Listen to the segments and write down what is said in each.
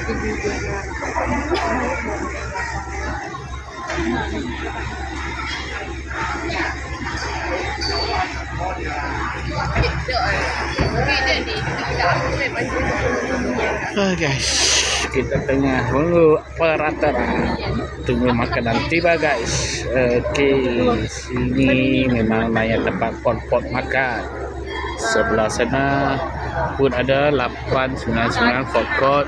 Guys, kita tengah menunggu peraturan tunggu makanan tiba guys. Sini memang banyak tempat pot-pot makan. Sebelah sana pun ada 899 food court,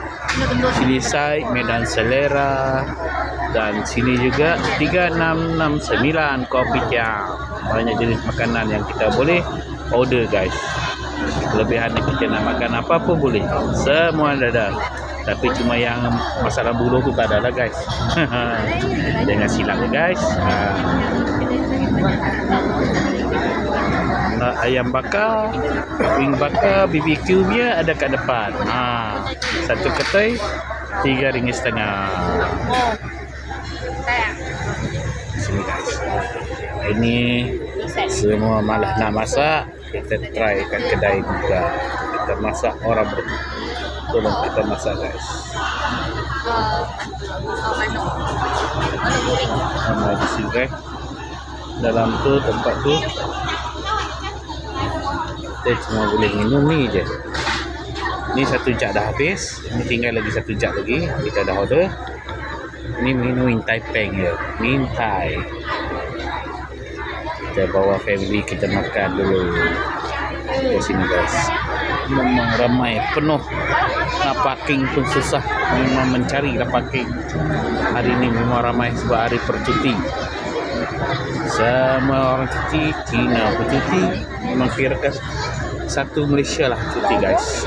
sini side Medan Selera, dan sini juga 3669 kopitiam. Banyak jenis makanan yang kita boleh order guys. Kelebihannya kita nak makan apa pun boleh, semua ada. Tapi cuma yang masalah buluh tu tak ada lah guys. Jangan silap ya guys. Ayam bakar, wing bakar, BBQ nya ada kat depan. Satu ketai RM3.5. Sini guys. Ini semua malah nak masak, kita try kat kedai juga. Kita masak orang tolong kita masak guys. Sama di sini guys. Dalam tu tempat tu kita cuma boleh minum ni je. Ni satu jug dah habis. Ini tinggal lagi satu jug lagi. Kita dah order. Ni minum Min Tai Peng je. Min Tai. Kita bawa family kita makan dulu. Di sini guys. Memang ramai, penuh. Nak parking pun susah. Memang mencari lah parking. Hari ini memang ramai sebab hari percuti. Semua orang cuti, Cina pun cuti. Memang kirakan satu Malaysia lah cuti guys.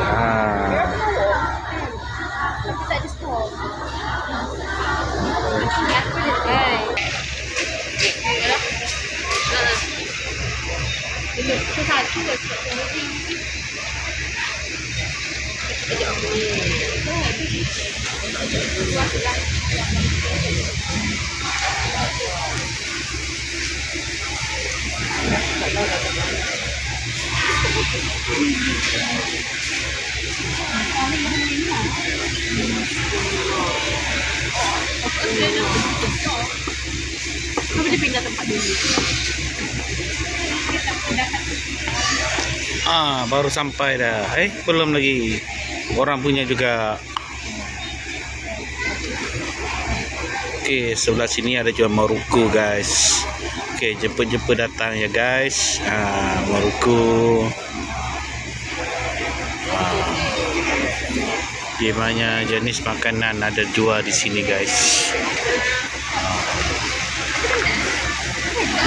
Dia pindah tempat dulu. Baru sampai dah. Belum lagi. Orang punya juga. Okey, sebelah sini ada jual Maruku guys. Okey, jemput-jemput datang ya guys. Maruku. Banyak jenis makanan ada jual di sini guys.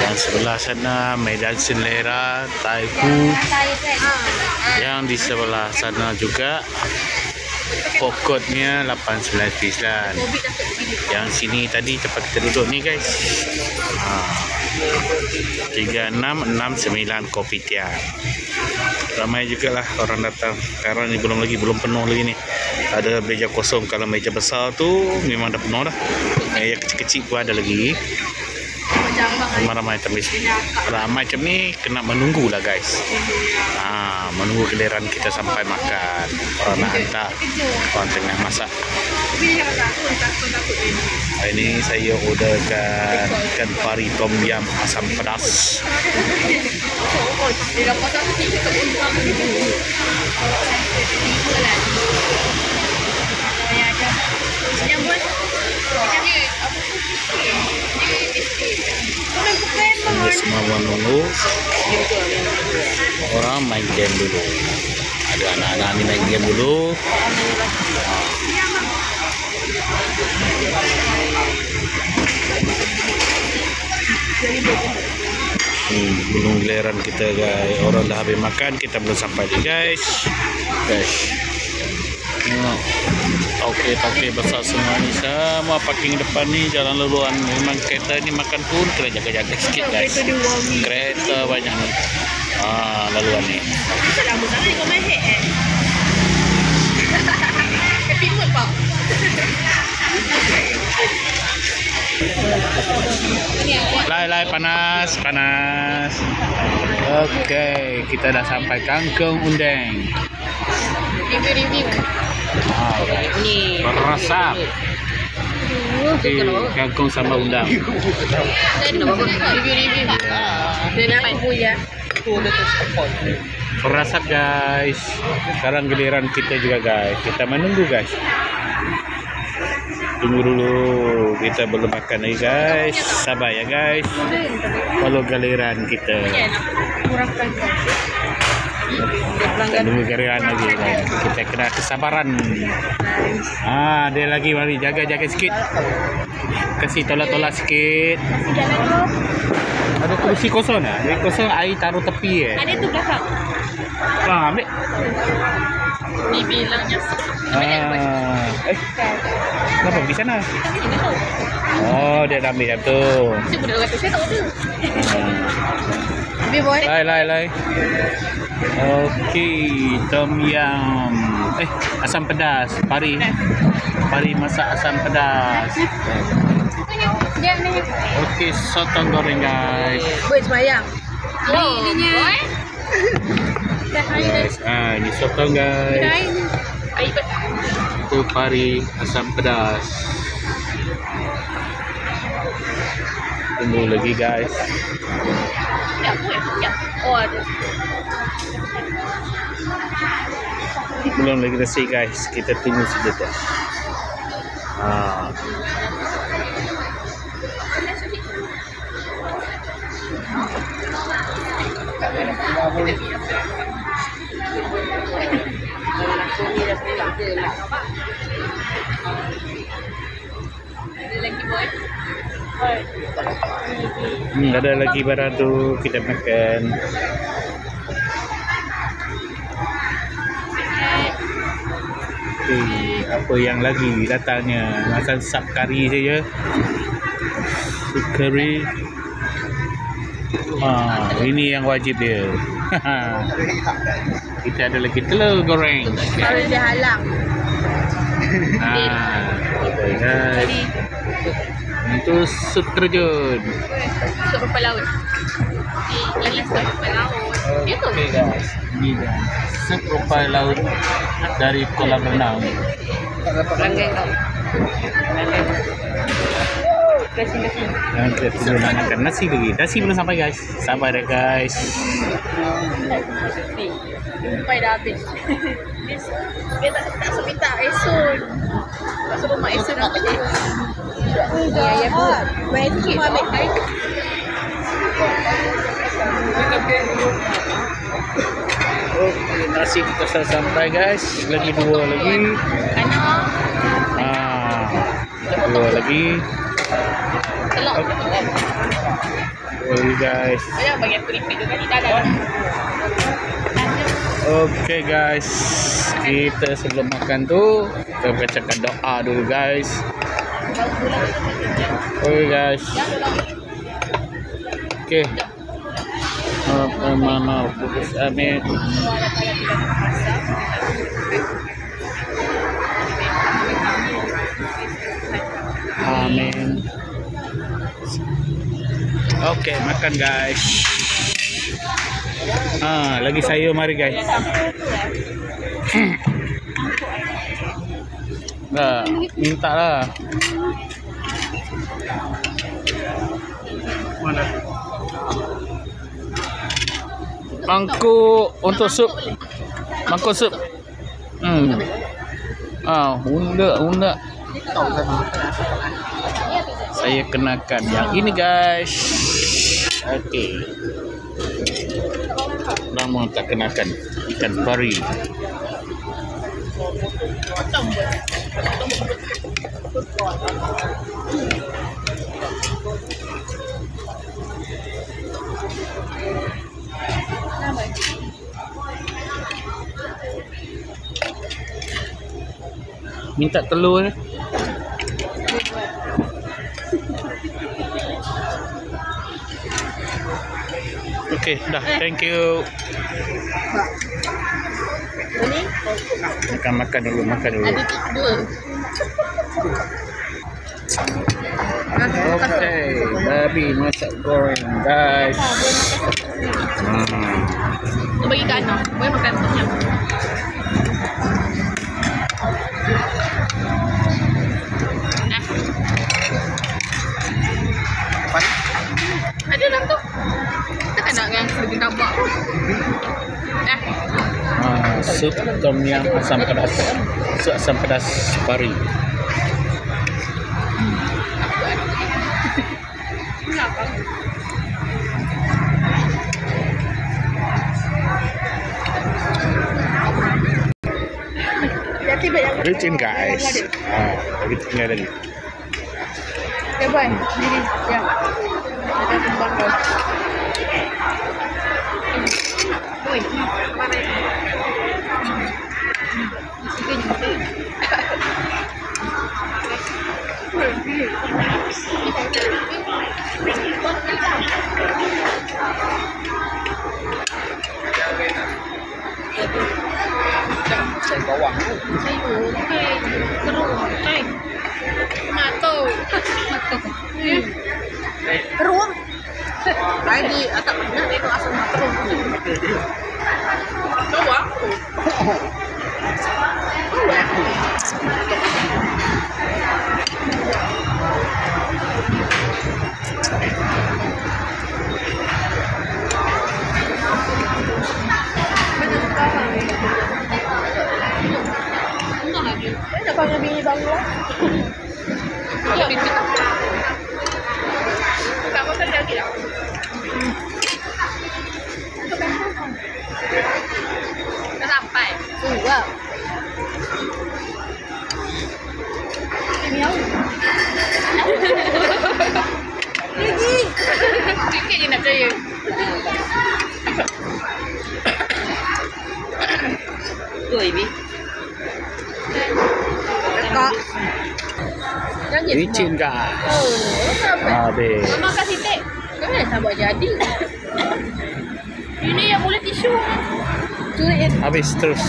Yang sebelah sana Medan Selera, Taifu. Yang di sebelah sana juga pokoknya 899. Yang sini tadi tempat kita duduk ni guys. 3669 kopitiam. Ramai juga lah orang datang. Sekarang ni belum penuh lagi ni. Ada meja kosong. Kalau meja besar tu memang dah penuh dah. Meja kecil-kecil pun ada lagi. Ramai macam ni kena menunggu lah guys. Menunggu giliran kita sampai makan. Orang nak hantar, orang tengah masak. Ini saya orderkan ikan pari tom yum asam pedas. Semua menunggu. Orang main game dulu. Ada anak-anak ni main game dulu. Belum giliran kita guys. Orang dah habis makan, kita belum sampai ni guys. Okey besar semua ni. Semua parking depan ni jalan laluan. Memang kereta ni makan pun kena jaga-jaga sikit guys. Kereta banyak ni. Laluan ni. Lai panas. Okey, kita dah sampai Kangkung Undang. Review. Ramai Rasap. Okay, kangkung sama udang. Rasap guys. Sekarang giliran kita juga guys. Kita menunggu guys. Tunggu dulu, kita belum makan lagi guys. Sabar ya guys. Kalau giliran kita. Kita tunggu giliran lagi guys. Kita kena kesabaran. Dia lagi mari jaga sikit. Kasih tolak sikit. Ada kursi kosong ah. Jadi kosong air taruh tepi Ada tu belakang. Ambil. Ni bilangnya Kenapa pergi sana? Oh, dia dah ambil yang tu. Lai. Okey, tom yum. Asam pedas. Pari masak asam pedas. Okey, sotong goreng guys. Buat sembayang. Ininya. Guys, ini sotong guys. Itu pari asam pedas. Tunggu lagi guys. Oh, ada. Belum lagi resi guys. Kita tunggu sebentar. Ada lagi barang tu kita makan. Apa yang lagi datangnya? Masak sap kari saja. Sup kari. Ini yang wajib dia. Kita ada lagi telur goreng. Harus dihalang. Okay guys. Itu sup terjun. Sup rupa laut. Ini sup rupa laut. Okay guys. Ini dah sup rupa laut dari kolam renang. Langgang kau. Kasih. Kita belum makan nasi lagi. Nasi belum sampai guys. Sabar ya guys. Sampai dah habis. Dia tak seminta Esun. Tak suruh mak Esun apa je. Ya bu. Main sikit. Okay, nasi kita sudah sampai guys. Lagi dua lagi. Dua lagi. Telur. Okay guys. Ayah bagi aku repeat juga ni dah. Okay guys, kita sebelum makan tu kita bacakan doa dulu guys. Okay guys. Okay. Mana putus amin. Amin. Okay, makan guys. Lagi sayur mari guys. Minta lah. Mana? Mangkuk untuk sup. Mangkuk sup. Unda. Saya kenakan yang ini guys. Okey. Namun tak kenakan ikan pari. Minta telur. Okey, dah. Thank you. Makan dulu. Ada dua. Okey, babi masak goreng guys. Tu bagi kat Ana. Boleh makan tu. sup tom yum asam pedas. Sup asam pedas pari. Kenapa? Jadi banyak. Licin guys. Lagi tinggal lagi. Ya boy, ini ya. Ada kembang kau. Boy, mana ini? Sikit sikit. Sayur bawang. Sayur, kerung, tomato. Kerung. Lagi atap benar itu asam kerung. Coba. Ada panggil bini bangla. Ya, kamu kan lagi dah. Dah sampai. Wow. Ini au. Gigi. Gigi ni nak saya. Tu ini. Dekat. Licin guys. Oh, kenapa? Habis. Mama kasih tip. Kenapa tak buat jadi? Ini yang boleh tisu. Habis terus.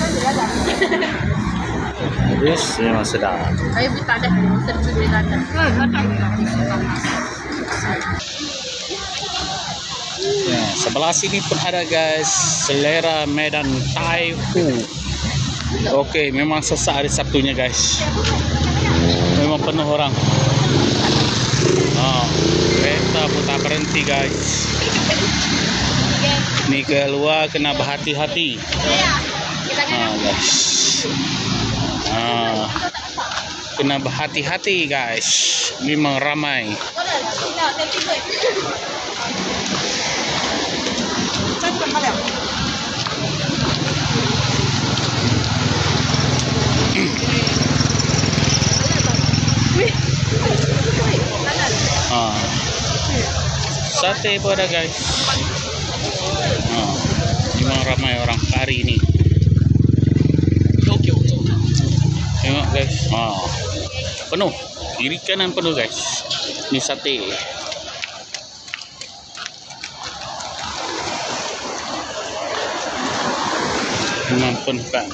Habis memang sedap. Saya beli tak ada. Saya beli tak ada. Ya, sebelah sini pun ada guys. Selera Medan Thai Hu. Okey, memang sesak hari Sabtunya guys. Memang penuh orang. Kereta pun tak berhenti guys. Ni keluar kena berhati-hati. Guys. Kena berhati-hati guys. Memang ramai. Sate pun ada guys. Memang ramai orang hari ini. Tengok guys. Penuh. Kiri kanan penuh guys. Ni sate. Memang penuh kan.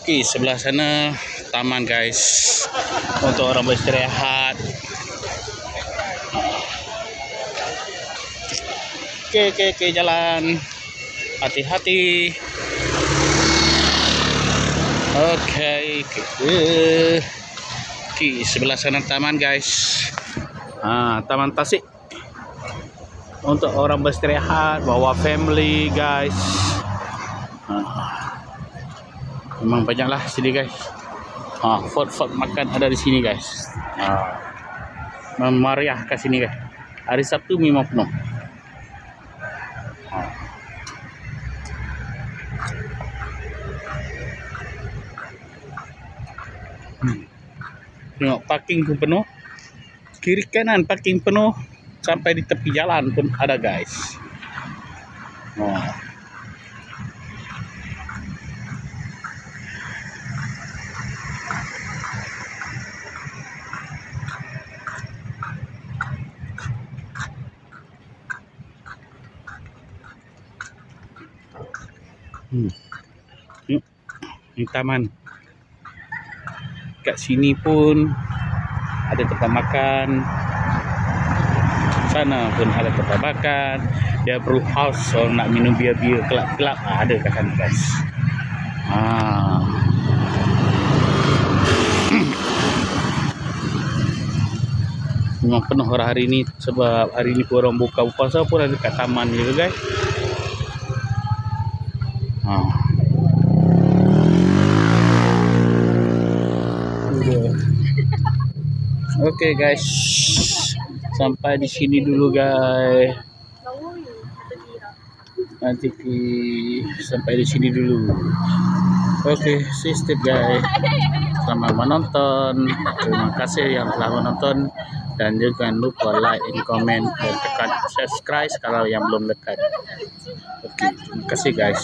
Okey, sebelah sana taman guys. Untuk orang beristirahat. Okey, jalan. Hati-hati. Okey. Okey, sebelah sana taman guys. Taman Tasik. Untuk orang beristirahat, bawa family guys. Memang banyaklah sini guys. Fort makan ada di sini guys. Memariah ke sini guys. Hari Sabtu memang penuh. Tengok parking pun penuh. Kiri kanan parking penuh. Sampai di tepi jalan pun ada guys. Ini taman. Kat sini pun ada tempat makan. Sana pun ada tempat makan. Dia brew house, so nak minum bir-bir kelap-kelap ada kat sana guys. Memang penuh orang hari ini sebab hari ini pun orang buka puasa pun ada kat taman juga guys. Oke guys, sampai di sini dulu guys. Nanti sampai di sini dulu. Oke, sistem guys. Selamat menonton. Terima kasih yang telah menonton dan jangan lupa like, comment, dan tekan subscribe kalau yang belum tekan. Oke, terima kasih guys.